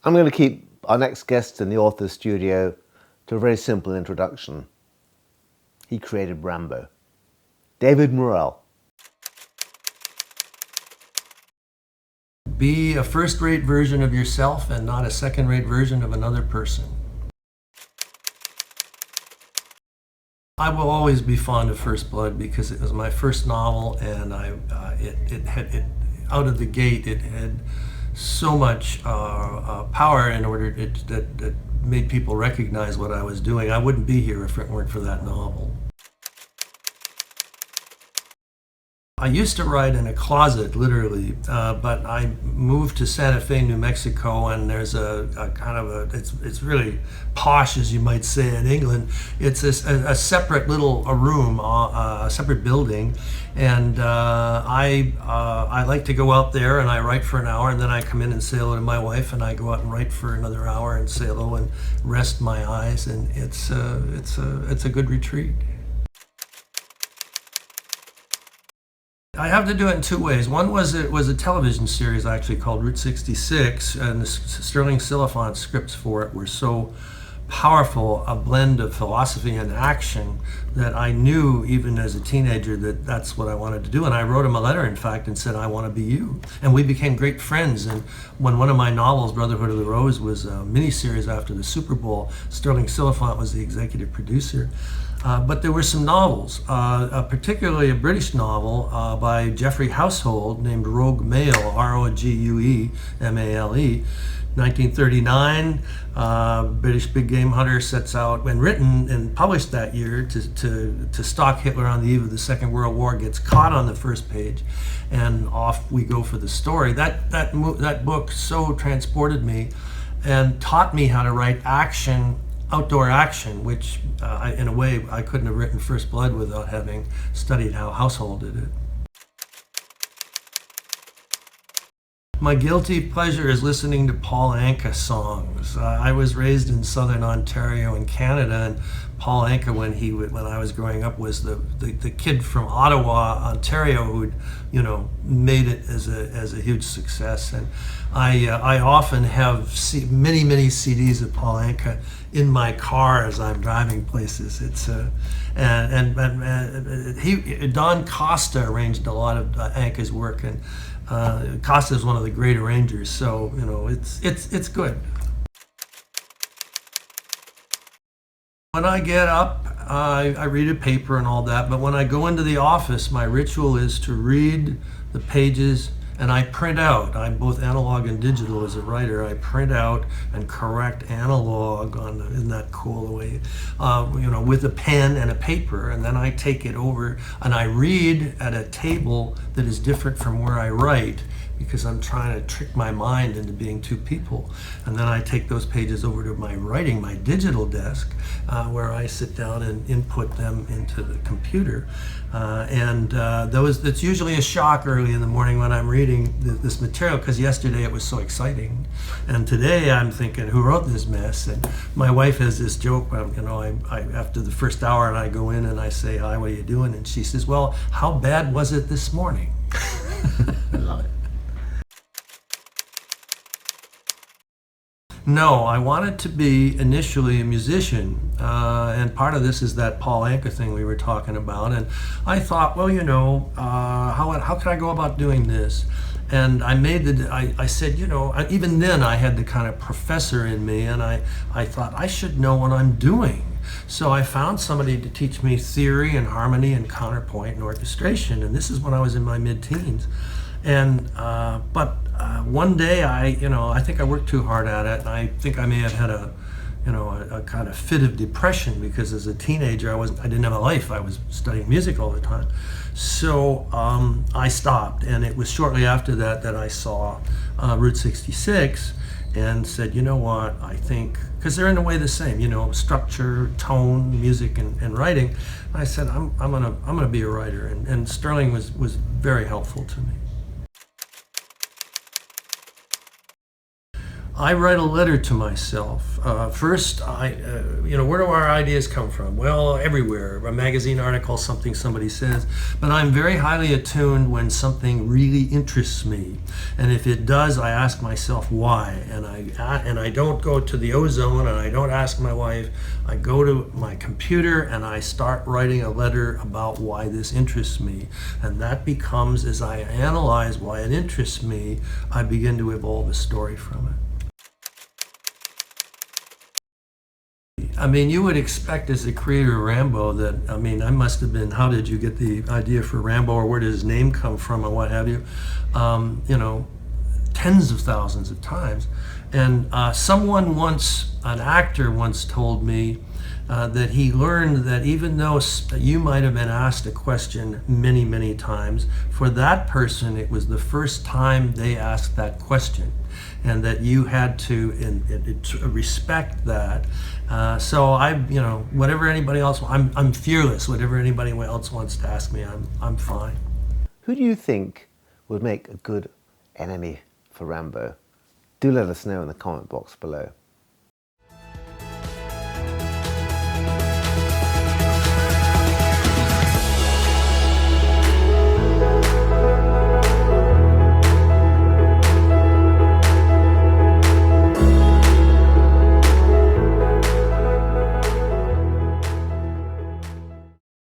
I'm going to keep our next guest in the author's studio to a very simple introduction. He created Rambo. David Morrell. Be a first-rate version of yourself and not a second-rate version of another person. I will always be fond of First Blood because it was my first novel, and it out of the gate it had so much power in order that made people recognize what I was doing. I wouldn't be here if it weren't for that novel. I used to write in a closet, literally, but I moved to Santa Fe, New Mexico, and there's a kind of it's really posh, as you might say, in England. It's a separate little room, a separate building, and I like to go out there and I write for an hour, and then I come in and say hello to my wife, and I go out and write for another hour and say hello and rest my eyes, and it's a good retreat. I have to do it in two ways. One was it was a television series actually called Route 66, and the Sterling Silliphant scripts for it were so powerful, a blend of philosophy and action, that I knew even as a teenager that that's what I wanted to do. And I wrote him a letter, in fact, and said, I want to be you. And we became great friends. And when one of my novels, Brotherhood of the Rose, was a miniseries after the Super Bowl, Sterling Silliphant was the executive producer. But there were some novels, particularly a British novel by Geoffrey Household named Rogue Male, R-O-G-U-E-M-A-L-E, 1939. British big game hunter sets out, when written and published that year, to stalk Hitler on the eve of the Second World War, gets caught on the first page, and off we go for the story. That book so transported me and taught me how to write outdoor action, which in a way I couldn't have written First Blood without having studied how Household did it. My guilty pleasure is listening to Paul Anka songs. I was raised in southern Ontario in Canada, and Paul Anka, when I was growing up, was the kid from Ottawa, Ontario, who'd made it as a huge success. And I often have many CDs of Paul Anka in my car as I'm driving places. It's Don Costa arranged a lot of Anka's work, and Costa is one of the great arrangers, so it's good. When I get up, I read a paper and all that, but when I go into the office, my ritual is to read the pages, and I print out. I'm both analog and digital as a writer. I print out and correct analog isn't that cool the way, with a pen and a paper, and then I take it over and I read at a table that is different from where I write, because I'm trying to trick my mind into being two people. And then I take those pages over to my digital desk, where I sit down and input them into the computer. That's usually a shock early in the morning when I'm reading this material, because yesterday it was so exciting. And today I'm thinking, who wrote this mess? And my wife has this joke, after the first hour, and I go in and I say, hi, what are you doing? And she says, well, how bad was it this morning? I love it. No, I wanted to be initially a musician, and part of this is that Paul Anka thing we were talking about. And I thought, well, how can I go about doing this? And I said, even then I had the kind of professor in me, and I thought I should know what I'm doing. So I found somebody to teach me theory and harmony and counterpoint and orchestration, and this is when I was in my mid-teens. And one day I think I worked too hard at it, and I think I may have had a kind of fit of depression, because as a teenager I didn't have a life. I was studying music all the time. So I stopped, and it was shortly after that I saw Route 66 and said, you know what, I think, because they're in a way the same, structure, tone, music, and writing. I said, I'm gonna be a writer, and Sterling was very helpful to me. I write a letter to myself. First, where do our ideas come from? Well, everywhere. A magazine article, something somebody says. But I'm very highly attuned when something really interests me. And if it does, I ask myself why. And I don't go to the ozone and I don't ask my wife. I go to my computer and I start writing a letter about why this interests me. And that becomes, as I analyze why it interests me, I begin to evolve a story from it. I mean, you would expect as a creator of Rambo that, I mean, I must have been, how did you get the idea for Rambo, or where did his name come from, or what have you, tens of thousands of times. And an actor once told me that he learned that even though you might have been asked a question many, many times, for that person, it was the first time they asked that question. And that you had to respect that. So whatever anybody else, I'm fearless. Whatever anybody else wants to ask me, I'm fine. Who do you think would make a good enemy for Rambo? Do let us know in the comment box below.